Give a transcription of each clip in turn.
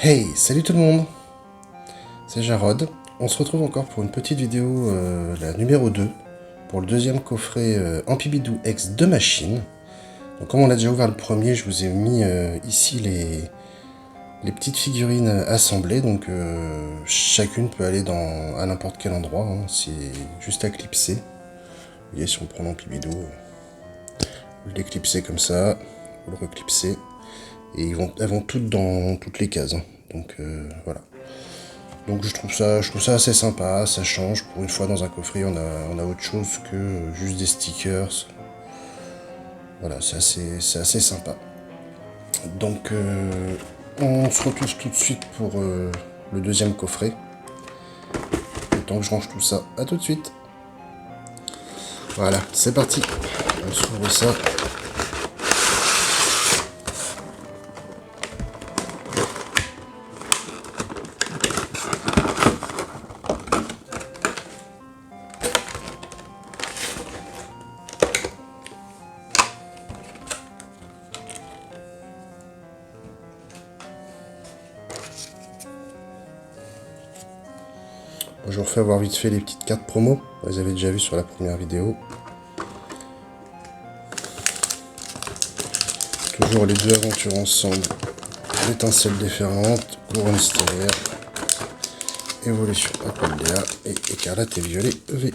Hey, salut tout le monde, c'est Jarod. On se retrouve encore pour une petite vidéo, la numéro 2, pour le deuxième coffret Ampibidou X de machine. Donc comme on a déjà ouvert le premier, je vous ai mis ici les petites figurines assemblées, donc chacune peut aller à n'importe quel endroit, hein. C'est juste à clipser. Vous voyez, si on prend l'Ampibidou, vous l'éclipsez comme ça, vous le reclipsez, et elles vont toutes dans toutes les cases, hein. Donc voilà. Donc je trouve ça assez sympa, ça change. Pour une fois dans un coffret, on a autre chose que juste des stickers. Voilà, c'est assez sympa. Donc on se retrouve tout de suite pour le deuxième coffret. Le temps que je range tout ça, à tout de suite. Voilà, c'est parti. On s'ouvre ça. Je vous refais avoir vite fait les petites cartes promo. Vous les avez déjà vues sur la première vidéo. Toujours les deux aventures ensemble. L'étincelle déferlante, couronne stellaire, évolution Aqualdea et écarlate et violet V1.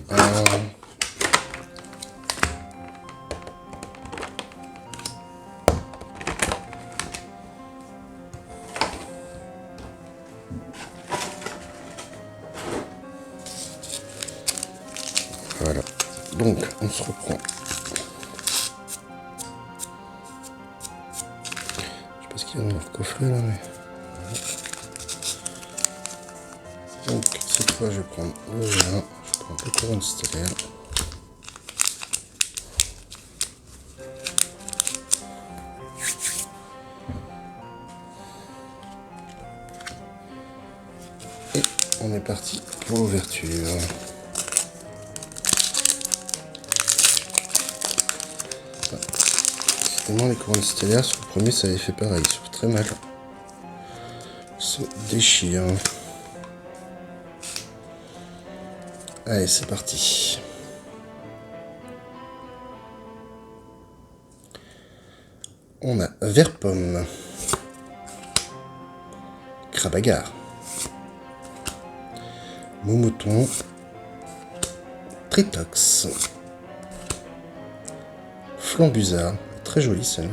Voilà, donc on se reprend. Je sais pas ce qu'il y a dans leur coffret là, mais. Donc cette fois je vais prendre le V1, je prends le couronne stellaire. Et on est parti pour l'ouverture. Les couronnes stellaires, sur le premier ça avait fait pareil, ils sont très mal. Ça déchire. Allez, c'est parti. On a Vert-Pomme, Crabagar, Moumouton, Tritox, Flambuza, très jolie celle-là,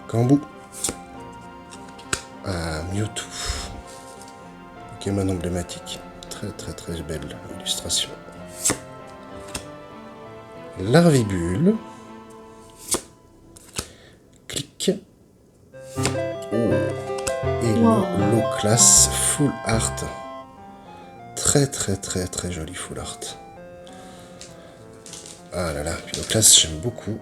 Kambou, Mewtwo, Pokémon emblématique, très belle illustration, Larvibule, Click, et l'eau classe Full Art, très joli Full Art. Ah là là, puis l'eau classe j'aime beaucoup.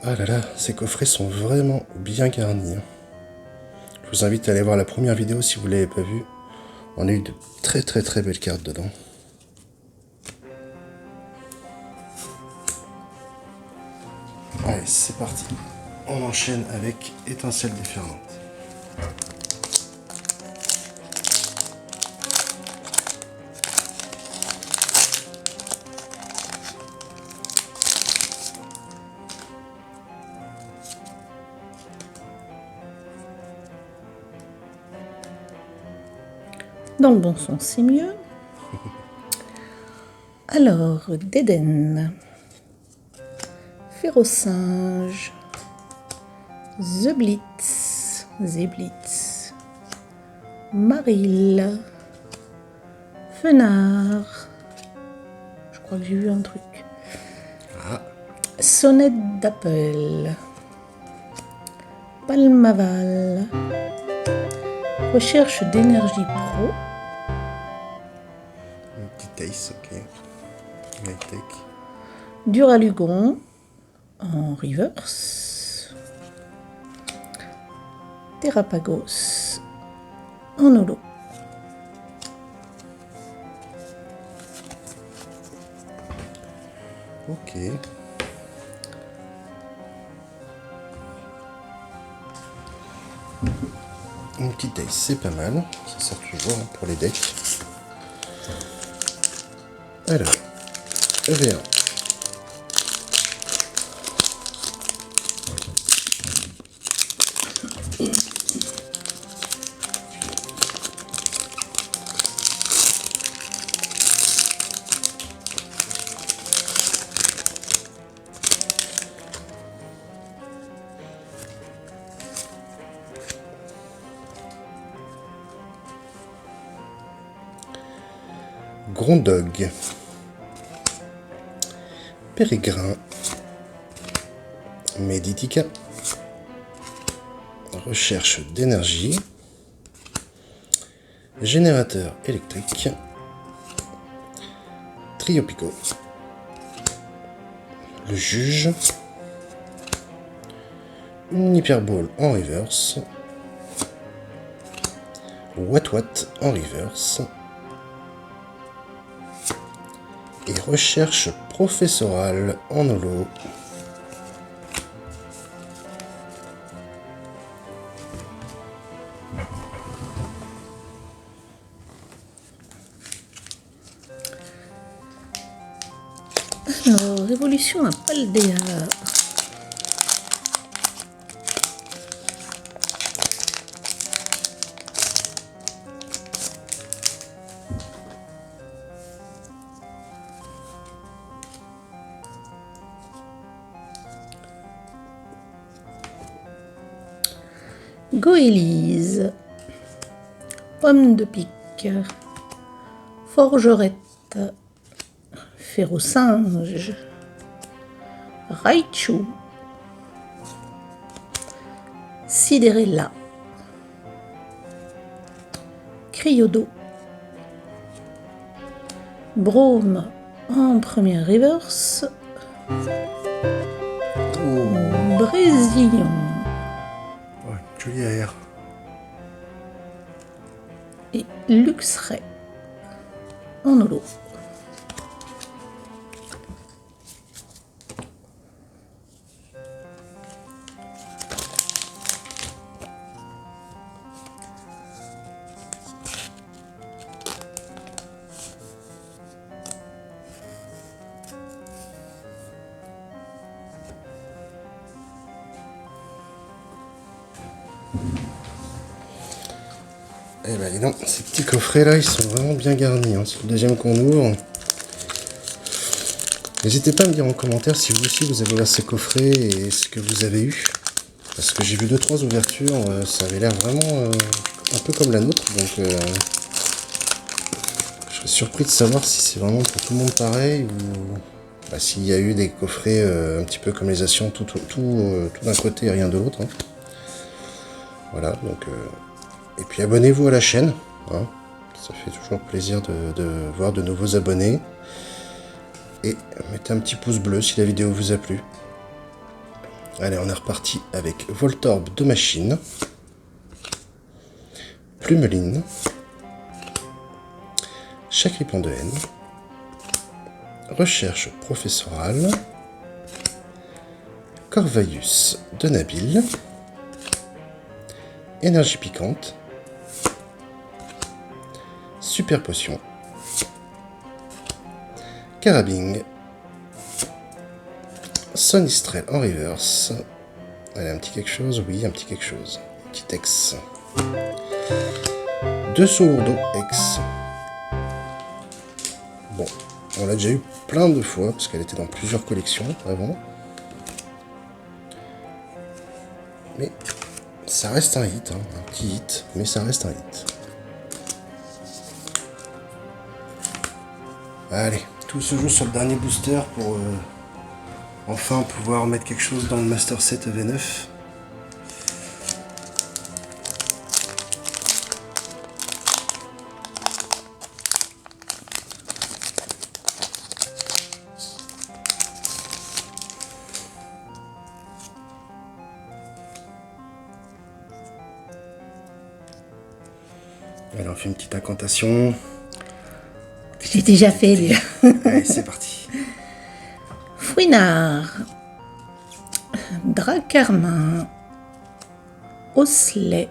Ah là là, ces coffrets sont vraiment bien garnis. Je vous invite à aller voir la première vidéo si vous ne l'avez pas vue. On a eu de très belles cartes dedans. Allez, c'est parti. On enchaîne avec étincelle déferlante. Dans le bon sens, c'est mieux. Alors, Déden, Férocinge, Zeblitz, Maril, Fenard, je crois que j'ai vu un truc, Sonnette d'appel, Palmaval, Recherche d'énergie pro, Un petit Ace, ok. High-tech. Duralugon en reverse, Terrapagos en holo, Ok. Une petite ace, c'est pas mal. Ça sert toujours hein, pour les decks. Alors, EV1. Grondog, Pérégrin, Meditica, recherche d'énergie, générateur électrique, Trio Pico, le juge, une hyperbole en reverse, Wat en reverse, et recherche professorale en holo. Alors, révolution à Paldea. Goélise, Pomme de pique, Forgerette, Férocinge, Raichu, Sidérella, Criodo, Brome en première reverse, Brésillon. Ouais, joli air. Et Luxray en holo. Eh ben dis donc, ces petits coffrets là, ils sont vraiment bien garnis. Hein. C'est le deuxième qu'on ouvre. N'hésitez pas à me dire en commentaire si vous aussi vous avez ouvert ces coffrets et ce que vous avez eu. Parce que j'ai vu 2-3 ouvertures, ça avait l'air vraiment un peu comme la nôtre. Donc je serais surpris de savoir si c'est vraiment pour tout le monde pareil ou bah, s'il y a eu des coffrets un petit peu comme les Asians, tout d'un côté et rien de l'autre. Hein. Voilà, donc... Et puis abonnez-vous à la chaîne, hein. Ça fait toujours plaisir de voir de nouveaux abonnés. Et mettez un petit pouce bleu si la vidéo vous a plu. Allez, on est reparti avec Voltorb de machine, Plumeline, Chacripan de haine, Recherche professorale, Corvaïus de Nabil, Énergie piquante, Super potion, Carabing, Sonistrel en reverse. Allez, un petit quelque chose, oui, un petit quelque chose. Un petit ex. 2 Solourdo ex. Bon, on l'a déjà eu plein de fois parce qu'elle était dans plusieurs collections avant. Mais ça reste un hit, hein, un petit hit, mais ça reste un hit. Allez, tout se joue sur le dernier booster pour enfin pouvoir mettre quelque chose dans le Master Set EV9. Alors on fait une petite incantation. J'ai déjà fait. Allez, c'est parti. Fouinard, Dracarmin, Osselet,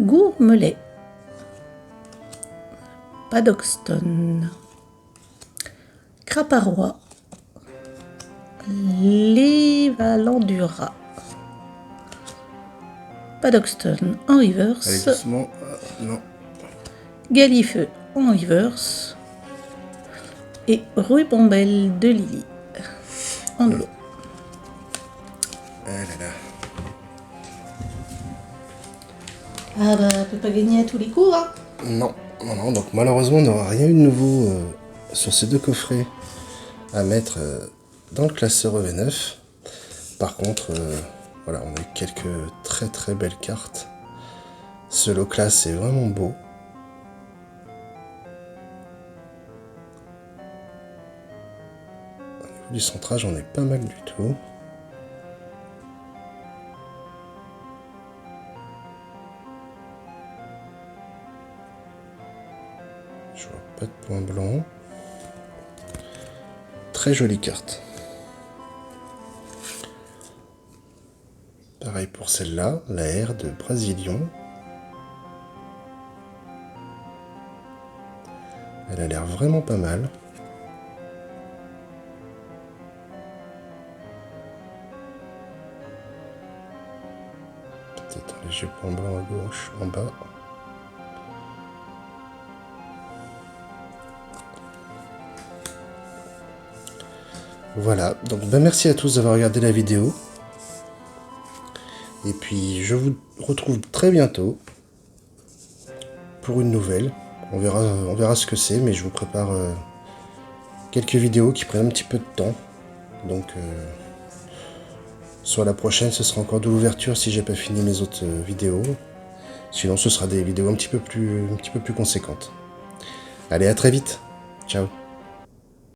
Gourmelet, Padoxton, Craparois, Lévalandura, Padoxton en Allez, reverse, doucement. Non. Galifeu en reverse et Rubambelle de Lily en holo. Ah là là. Ah bah, on peut pas gagner à tous les coups, hein. Non, non, non. Donc malheureusement, on n'aura rien eu de nouveau sur ces deux coffrets à mettre dans le classeur EV9. Par contre, voilà, on a eu quelques très très belles cartes. Ce lot class est vraiment beau. Au niveau du centrage, on est pas mal du tout. Je vois pas de point blanc. Très jolie carte. Pareil pour celle-là, la R de Brasilion. Elle a l'air vraiment pas mal. Peut-être un léger point blanc à gauche, en bas. Voilà, donc merci à tous d'avoir regardé la vidéo. Et puis je vous retrouve très bientôt pour une nouvelle. On verra ce que c'est, mais je vous prépare quelques vidéos qui prennent un petit peu de temps. Donc soit la prochaine, ce sera encore de l'ouverture si j'ai pas fini mes autres vidéos. Sinon ce sera des vidéos un petit peu plus conséquentes. Allez, à très vite. Ciao.